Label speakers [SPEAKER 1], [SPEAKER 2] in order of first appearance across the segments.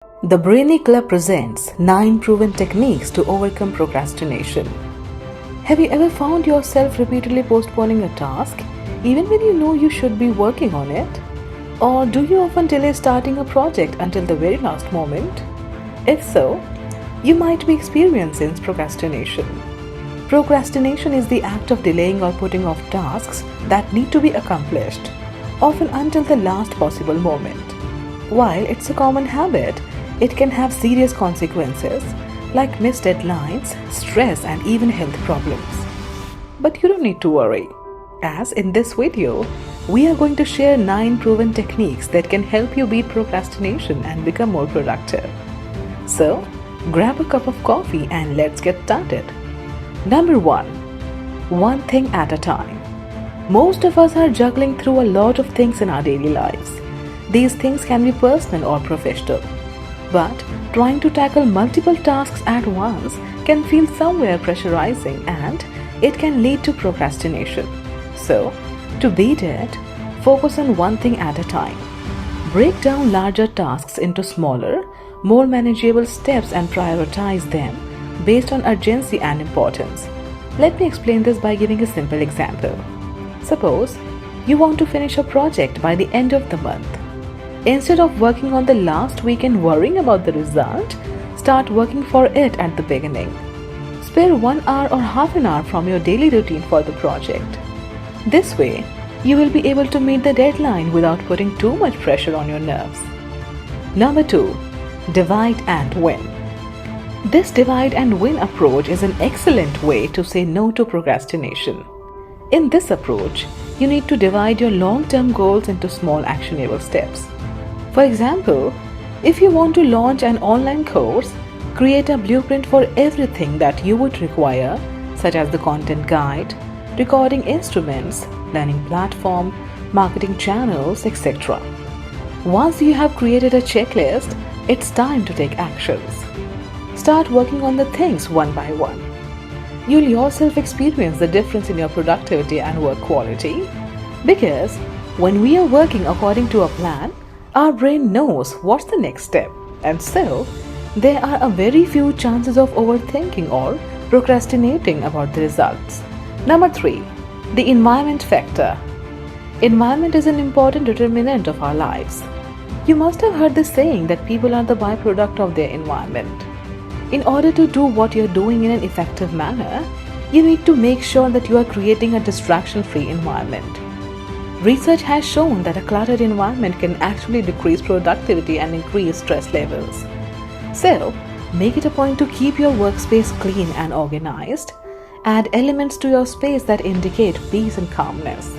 [SPEAKER 1] 𝗃𝗶𝗴𝗵𝗁 presents 9 proven techniques to overcome procrastination. Have you ever found yourself repeatedly postponing a task, even when you know you should be working on it? Or do you often delay starting a project until the very last moment? If so, you might be experiencing procrastination. Procrastination is the act of delaying or putting off tasks that need to be accomplished, often until the last possible moment. While it's a common habit, it can have serious consequences like missed deadlines, stress, and even health problems. But you don't need to worry, as in this video, we are going to share 9 proven techniques that can help you beat procrastination and become more productive. So, grab a cup of coffee and let's get started. Number 1. One thing at a time. Most of us are juggling through a lot of things in our daily lives. These things can be personal or professional. But trying to tackle multiple tasks at once can feel somewhere pressurizing and it can lead to procrastination. So, to beat it, focus on one thing at a time. Break down larger tasks into smaller, more manageable steps and prioritize them based on urgency and importance. Let me explain this by giving a simple example. Suppose you want to finish a project by the end of the month. Instead of working on the last week and worrying about the result, start working for it at the beginning. Spare 1 hour or half an hour from your daily routine for the project. This way, you will be able to meet the deadline without putting too much pressure on your nerves. Number 2. Divide and win. This divide and win approach is an excellent way to say no to procrastination. In this approach, you need to divide your long-term goals into small actionable steps. For example, if you want to launch an online course, create a blueprint for everything that you would require, such as the content guide, recording instruments, learning platform, marketing channels, etc. Once you have created a checklist, it's time to take actions. Start working on the things one by one. You'll yourself experience the difference in your productivity and work quality, because when we are working according to a plan, our brain knows what's the next step, and so there are a very few chances of overthinking or procrastinating about the results. Number 3. The environment factor. Environment is an important determinant of our lives. You must have heard the saying that people are the byproduct of their environment. In order to do what you're doing in an effective manner, you need to make sure that you are creating a distraction-free environment. Research has shown that a cluttered environment can actually decrease productivity and increase stress levels. So, make it a point to keep your workspace clean and organized. Add elements to your space that indicate peace and calmness.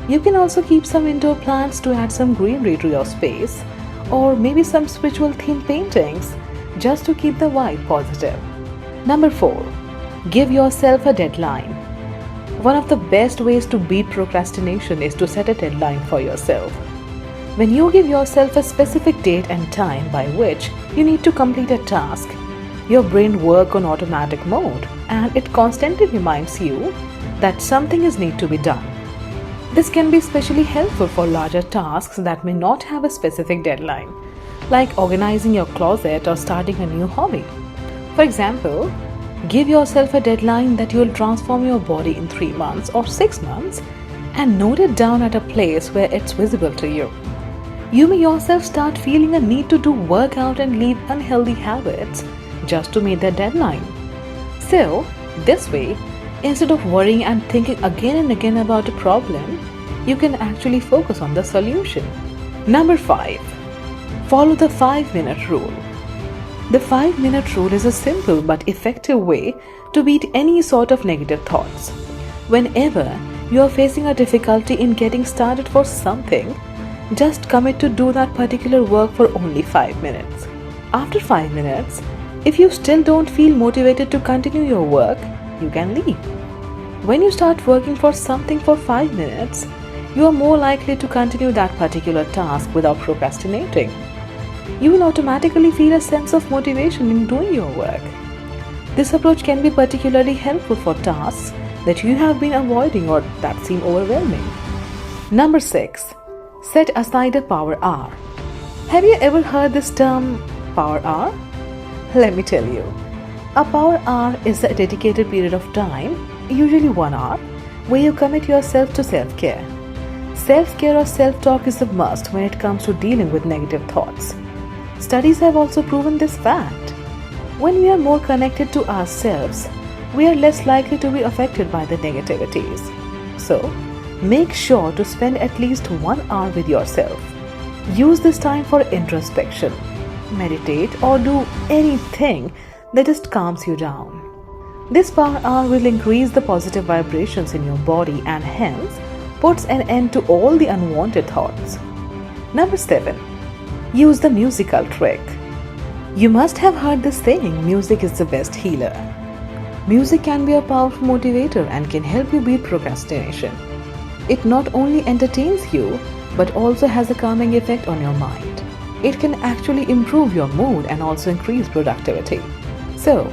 [SPEAKER 1] You can also keep some indoor plants to add some greenery to your space, or maybe some spiritual themed paintings, just to keep the vibe positive. Number 4. Give yourself a deadline. One of the best ways to beat procrastination is to set a deadline for yourself. When you give yourself a specific date and time by which you need to complete a task, your brain works on automatic mode and it constantly reminds you that something is need to be done. This can be especially helpful for larger tasks that may not have a specific deadline, like organizing your closet or starting a new hobby. For example, give yourself a deadline that you will transform your body in 3 months or 6 months and note it down at a place where it's visible to you. You may yourself start feeling a need to do workout and leave unhealthy habits just to meet that deadline. So, this way, instead of worrying and thinking again and again about a problem, you can actually focus on the solution. Number 5. Follow the 5-minute rule. The 5-minute rule is a simple but effective way to beat any sort of negative thoughts. Whenever you are facing a difficulty in getting started for something, just commit to do that particular work for only 5 minutes. After 5 minutes, if you still don't feel motivated to continue your work, you can leave. When you start working for something for 5 minutes, you are more likely to continue that particular task without procrastinating. You will automatically feel a sense of motivation in doing your work. This approach can be particularly helpful for tasks that you have been avoiding or that seem overwhelming. Number 6. Set aside a power hour. Have you ever heard this term, power hour? Let me tell you. A power hour is a dedicated period of time, usually 1 hour, where you commit yourself to self-care. Self-care or self-talk is a must when it comes to dealing with negative thoughts. Studies have also proven this fact. When we are more connected to ourselves, we are less likely to be affected by the negativities. So, make sure to spend at least 1 hour with yourself. Use this time for introspection, meditate, or do anything that just calms you down. This power hour will increase the positive vibrations in your body and hence puts an end to all the unwanted thoughts. Number 7. Use the musical trick. You must have heard this saying, music is the best healer. Music can be a powerful motivator and can help you beat procrastination. It not only entertains you, but also has a calming effect on your mind. It can actually improve your mood and also increase productivity. So,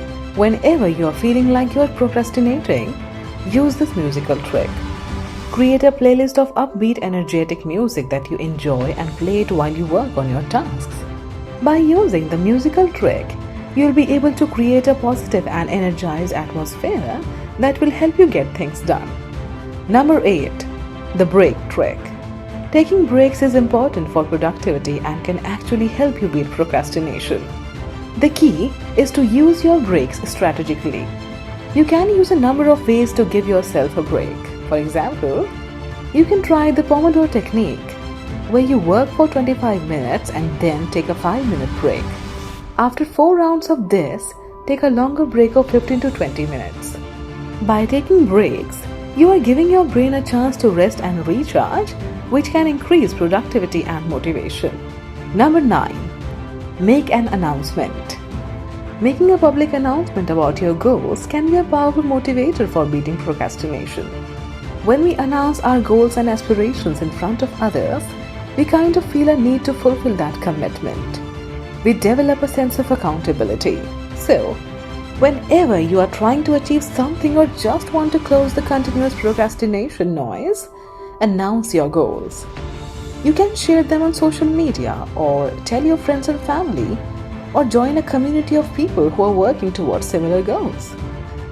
[SPEAKER 1] whenever you are feeling like you are procrastinating, use this musical trick. Create a playlist of upbeat, energetic music that you enjoy and play it while you work on your tasks. By using the musical trick, you'll be able to create a positive and energized atmosphere that will help you get things done. Number 8. The break trick. Taking breaks is important for productivity and can actually help you beat procrastination. The key is to use your breaks strategically. You can use a number of ways to give yourself a break. For example, you can try the Pomodoro technique, where you work for 25 minutes and then take a 5-minute break. After 4 rounds of this, take a longer break of 15 to 20 minutes. By taking breaks, you are giving your brain a chance to rest and recharge, which can increase productivity and motivation. Number 9. Make an announcement. Making a public announcement about your goals can be a powerful motivator for beating procrastination. When we announce our goals and aspirations in front of others, we kind of feel a need to fulfill that commitment. We develop a sense of accountability. So, whenever you are trying to achieve something or just want to close the continuous procrastination noise, announce your goals. You can share them on social media or tell your friends and family or join a community of people who are working towards similar goals.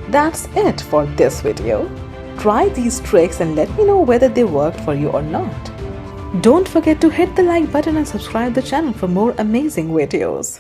[SPEAKER 1] That's it for this video. Try these tricks and let me know whether they worked for you or not. Don't forget to hit the like button and subscribe the channel for more amazing videos.